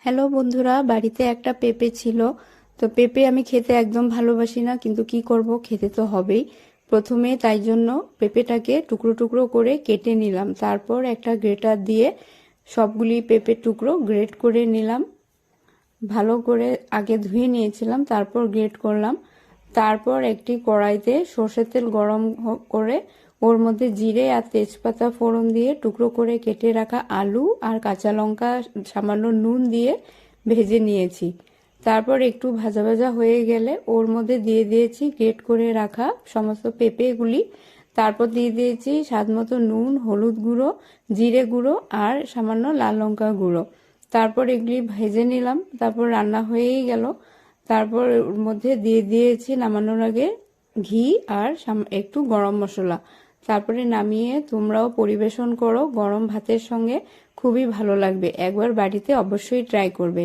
Hello বন্ধুরা, বাড়িতে একটা পেঁপে ছিল। তো পেঁপে আমি খেতে একদম ভালোবাসি না, কিন্তু কি করব, খেতে তো হবেই। প্রথমে তাই জন্য পেঁপেটাকে টুকরো টুকরো করে কেটে নিলাম। তারপর একটা গ্রেটার দিয়ে সবগুলি পেঁপের টুকরো গ্রেট করে নিলাম। ভালো করে আগে ধুয়ে নিয়েছিলাম, তারপর গ্রেট করলাম। তারপর একটি কড়াইতে সর্ষের তেল গরম করে ওর মধ্যে জিরে আর তেজপাতা ফোড়ন দিয়ে টুকরো করে কেটে রাখা আলু আর কাঁচা লঙ্কা সামান্য নুন দিয়ে ভেজে নিয়েছি। তারপর একটু ভাজা ভাজা হয়ে গেলে ওর মধ্যে দিয়ে দিয়েছি গ্রেট করে রাখা সমস্ত পেঁপেগুলি। তারপর দিয়ে দিয়েছি স্বাদ মতো নুন, হলুদ গুঁড়ো, জিরে গুঁড়ো আর সামান্য লাল লঙ্কা গুঁড়ো। তারপর এগুলি ভেজে নিলাম। তারপর রান্না হয়েই গেল। তারপর ওর মধ্যে দিয়ে দিয়েছি নামানোর আগে ঘি আর একটু গরম মশলা। তারপরে নামিয়ে তোমরাও পরিবেশন করো গরম ভাতের সঙ্গে। খুবই ভালো লাগবে, একবার বাড়িতে অবশ্যই ট্রাই করবে।